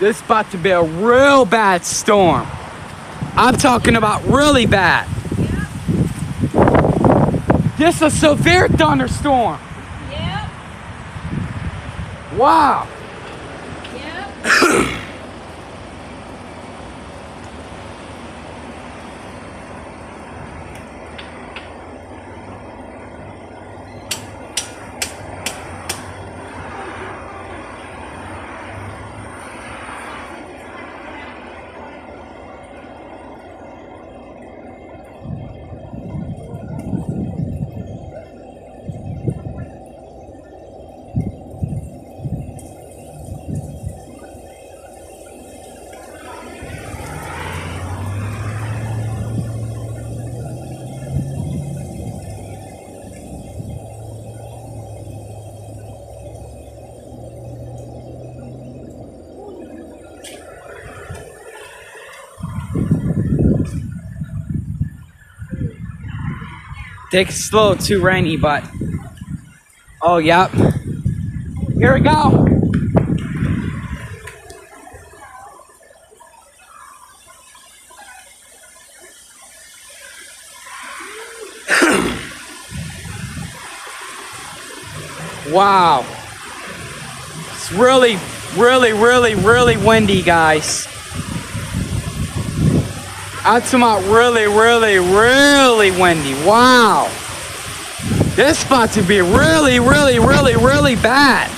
This is about to be a real bad storm. I'm talking about really bad. This is a severe thunderstorm. Yep. Wow. Yep. Take it slow, too rainy, but oh yep. Here we go. Wow. It's really, really, really, really windy, guys. I'm talking about really, really, really windy. Wow. This is about to be really, really, really, really bad.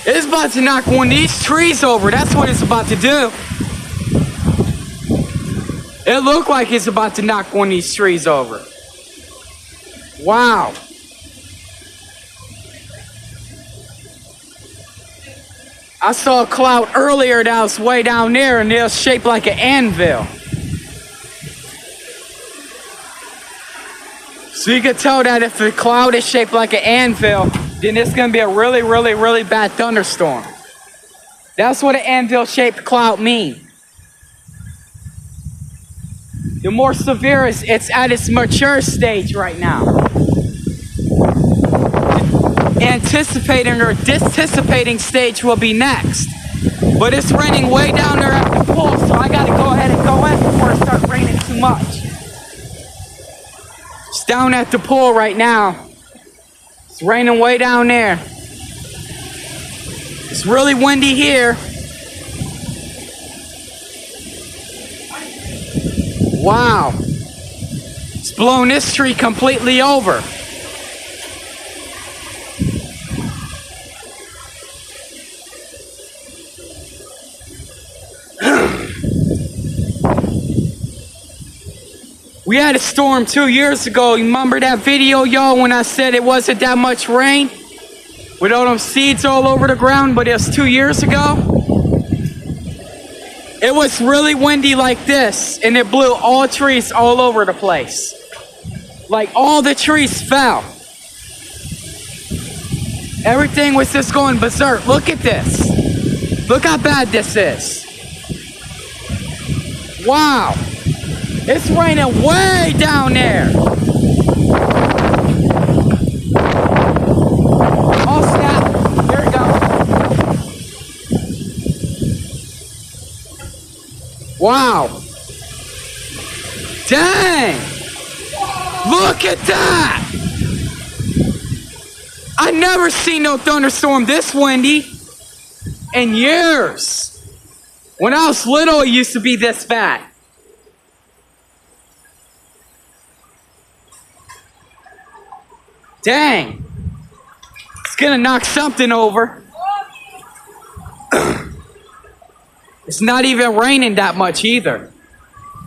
It's about to knock one of these trees over. That's what it's about to do. It looked like it's about to knock one of these trees over. Wow. I saw a cloud earlier that was way down there and it was shaped like an anvil. So you can tell that if the cloud is shaped like an anvil, then it's going to be a really, really, really bad thunderstorm. That's what an anvil-shaped cloud means. The more severe it's at its mature stage right now. Anticipating or disanticipating stage will be next. But it's raining way down there at the pool, so I gotta go ahead and go in before it starts raining too much. It's down at the pool right now. It's raining way down there. It's really windy here. Wow. It's blown this tree completely over. We had a storm 2 years ago. You remember that video, y'all, when I said it wasn't that much rain? With all them seeds all over the ground, but it was 2 years ago. It was really windy like this, and it blew all trees all over the place. Like all the trees fell. Everything was just going berserk. Look at this. Look how bad this is. Wow. It's raining way down there. Oh snap. Here we go. Wow. Dang. Look at that. I never seen no thunderstorm this windy in years. When I was little, it used to be this bad. Dang. It's gonna knock something over. It's not even raining that much either.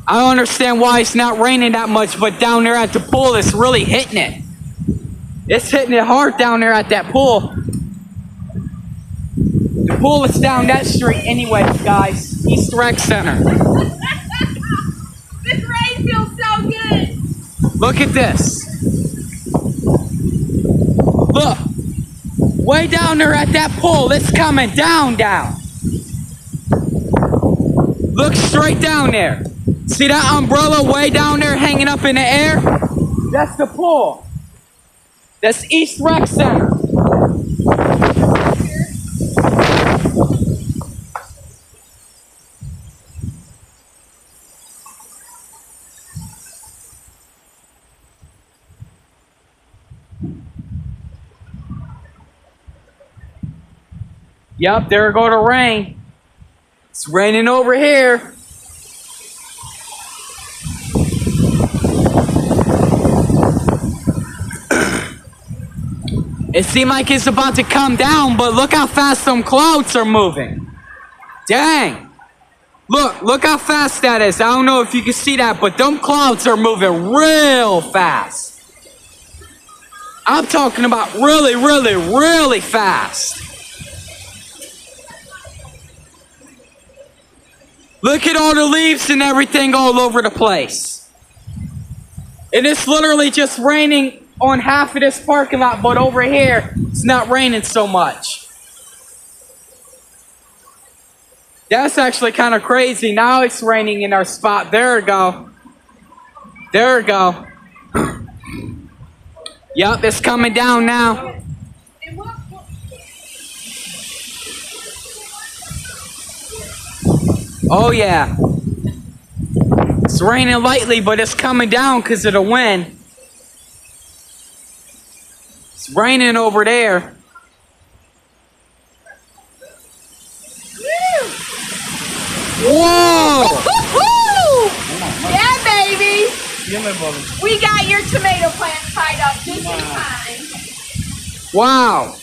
I don't understand why it's not raining that much, but down there at the pool, it's really hitting it. It's hitting it hard down there at that pool. The pool is down that street anyways, guys. East Rec Center. This rain feels so good. Look at this. Look. Way down there at that pool, it's coming down. Look straight down there. See that umbrella way down there hanging up in the air? That's the pool. That's East Rec Center. Yep, there go the rain. It's raining over here. It seemed like it's about to come down, but look how fast some clouds are moving. Dang. Look how fast that is. I don't know if you can see that, but them clouds are moving real fast. I'm talking about really, really, really fast. Look at all the leaves and everything all over the place. And it's literally just raining on half of this parking lot, but over here, it's not raining so much. That's actually kind of crazy. Now it's raining in our spot. There we go. There we go. Yep, it's coming down now. Oh yeah. It's raining lightly, but it's coming down because of the wind. It's raining over there. Whoa! Yeah, baby. We got your tomato plant tied up just in time. Wow.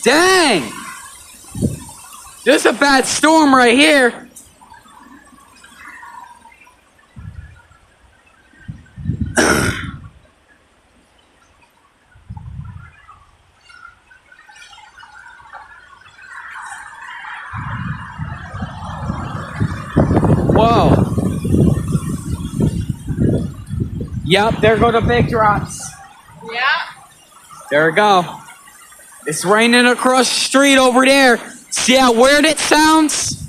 Dang. This is a bad storm right here. Whoa. Yep, there go the big drops. Yeah. There we go. It's raining across the street over there. See how weird it sounds?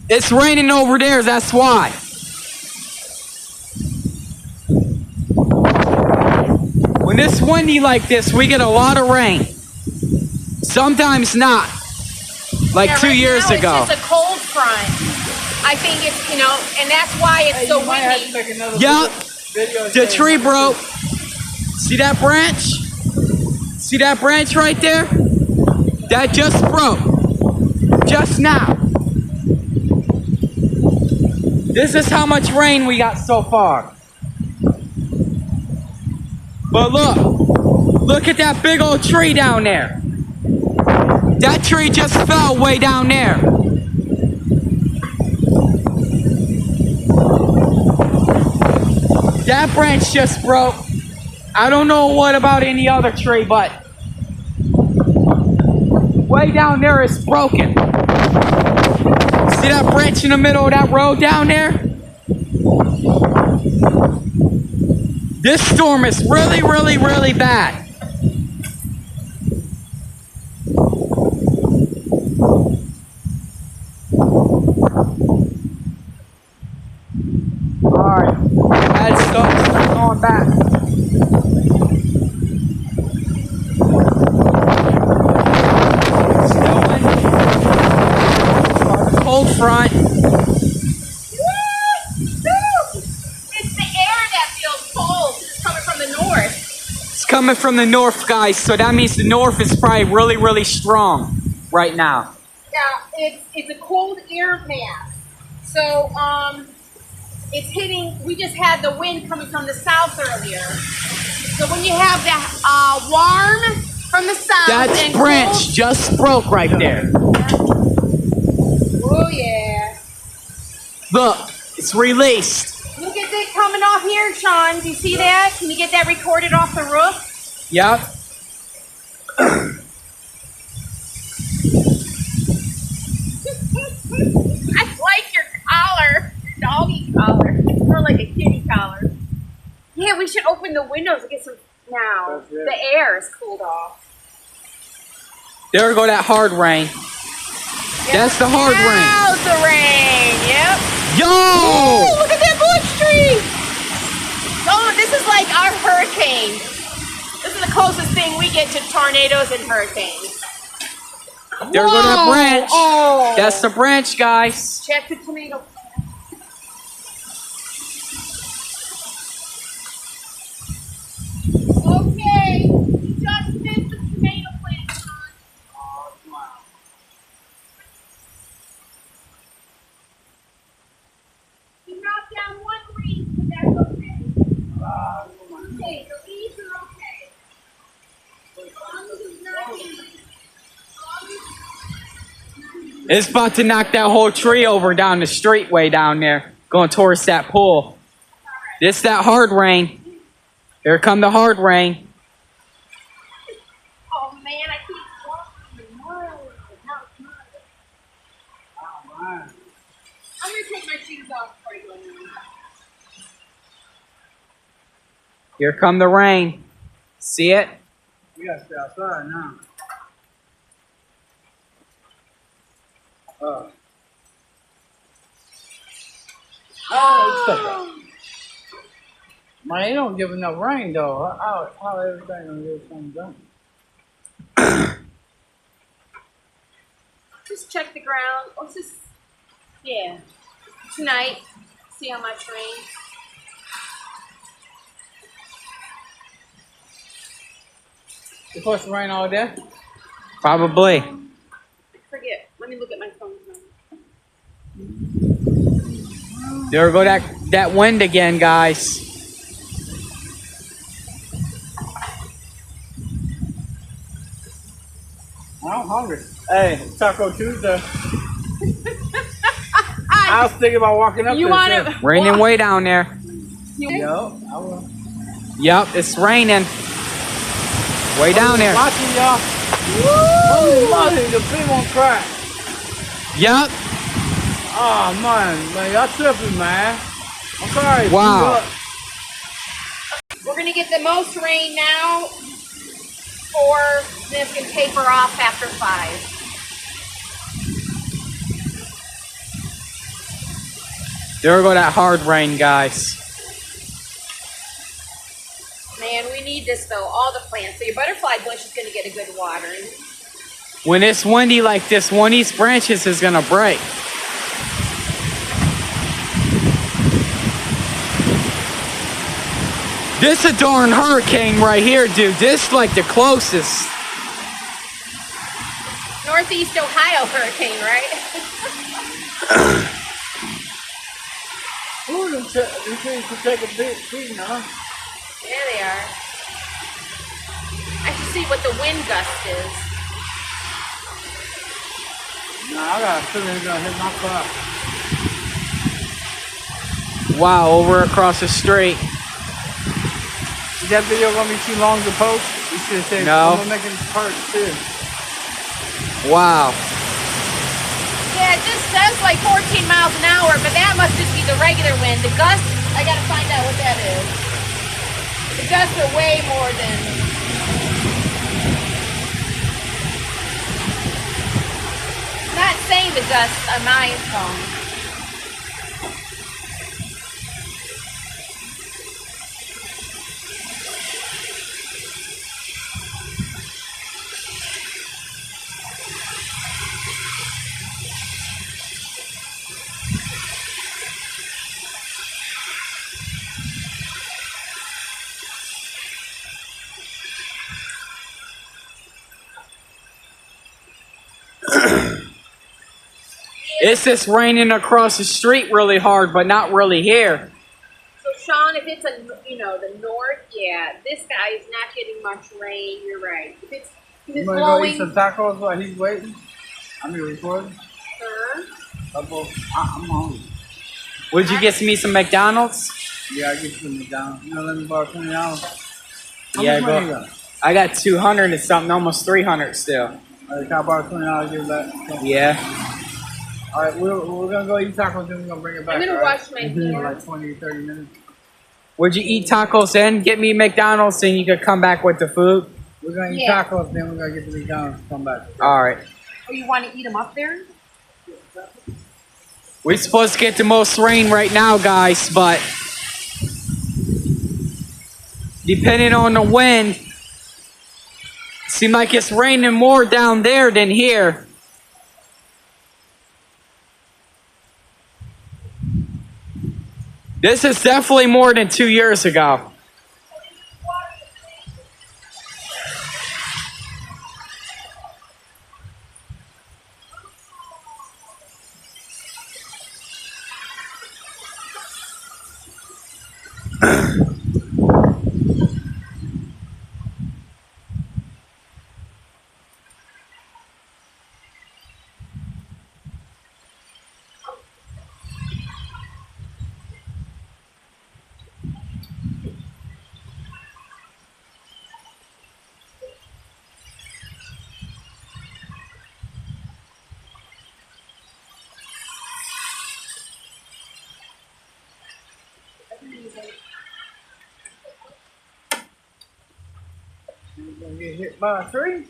It's raining over there, that's why. When it's windy like this, we get a lot of rain. Sometimes not. Like 2 years now ago. It's just a cold front. I think it's, and that's why it's so windy. Yep. The tree broke. See that branch? See that branch right there? That just broke. Just now. This is how much rain we got so far. But look at that big old tree down there. That tree just fell way down there. That branch just broke. I don't know what about any other tree, but way down there is broken. See that branch in the middle of that road down there? This storm is really, really, really bad. Alright, bad stuff, start going back. Still windy. Cold front. It's the air that feels cold. It's coming from the north. It's coming from the north, guys, so that means the north is probably really, really strong right now. Yeah, it's a cold air mass. So, it's hitting, we just had the wind coming from the south earlier. So when you have that warm from the south That and branch cold, just broke right there. oh yeah. Look, it's released. Look at it coming off here, Sean. Do you see that? Can you get that recorded off the roof? Yep. I like your collar. Doggy collar. More like a kitty collar. Yeah, we should open the windows and get some now. The air is cooled off. There go that hard rain. That's the hard rain. Now's the rain. Yep. Yo! Oh, look at that bush tree. Oh, this is like our hurricane. This is the closest thing we get to tornadoes and hurricanes. There go that branch. Oh. That's the branch, guys. Check the tomato. Okay, you just missed the tomato plant, Sean. Oh, come on. It's about to knock that whole tree over down the street way down there, going towards that pool. This that hard rain. Here come the hard rain. Oh man, I keep walking. No. Oh, man. I'm gonna take my shoes off before I go in. Here come the rain. See it? We gotta stay outside now. Oh, it's okay. Man, they don't give enough rain though. How everything gonna get something done? Just check the ground. Or just, yeah. Tonight, see how much rain. It's supposed to rain all day? Probably. Forget. Let me look at my phone now. There go that wind again, guys. I'm hungry. Hey, Taco Tuesday. I was thinking about walking up You there. want too. to? Raining way down there. Yo, I will. Yup, it's raining. Way down there. Watching y'all. Holy moly, the thing won't crack. Yup. Oh man, y'all tripping, man. I'm sorry. Wow. We're gonna get the most rain now, or then it's gonna taper off after 5. There go that hard rain, guys. Man, we need this though. All the plants. So your butterfly bush is gonna get a good watering. When it's windy like this, one of these branches is gonna break. This a darn hurricane right here, dude. This like the closest. Northeast Ohio hurricane, right? Ooh, these trees could take a big beating, huh? There they are. I should see what the wind gust is. Nah, I got a feeling it's gonna hit my car. Wow, over across the street. Is that video gonna be too long to post? You should have said, No. I'm gonna make it part 2. Wow. Yeah, it just says like 14 miles an hour, but that must just be the regular wind. The gusts, I gotta find out what that is. The gusts are way more than... It's not saying the gusts on my phone. It's just raining across the street really hard, but not really here. So Sean, if it's the north, yeah, this guy is not getting much rain. You're right. If it's You wanna blowing, go eat some tacos while he's waiting? I mean, recording? huh? I'm hungry. Would you get me some McDonald's? Yeah, I get some McDonald's. You know, let me borrow $20. How Yeah, much money go. you got? I got 200 and something, almost 300 still. Alright, can I borrow $20? Give it back. Yeah. Alright, we're gonna go eat tacos, then we're gonna bring it back. I'm gonna alright? wash my It's been hands. like 20, 30 minutes. Would you eat tacos then? Get me McDonald's and you could come back with the food? We're gonna eat Yeah. tacos, then we're gonna get the McDonald's and come back. Alright. Oh, you want to eat them up there? We're supposed to get the most rain right now, guys, but depending on the wind, seems like it's raining more down there than here. This is definitely more than 2 years ago. by a tree?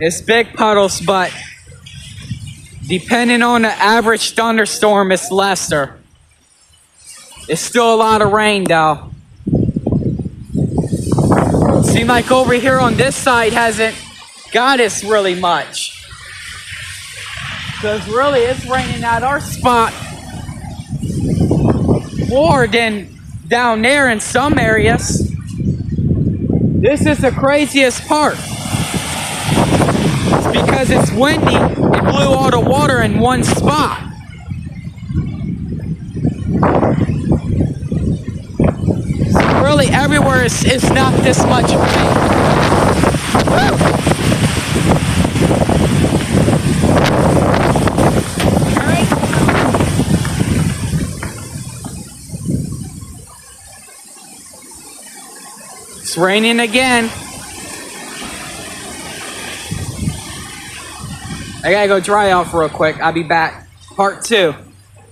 It's big puddles, but depending on the average thunderstorm, it's lesser. It's still a lot of rain, though. Seems like over here on this side hasn't got us really much. Because really, it's raining at our spot more than down there in some areas. This is the craziest part. It's because it's windy, it blew all the water in one spot. So really everywhere it's not this much rain. Woo! It's raining again. I gotta go dry off real quick. I'll be back. Part 2.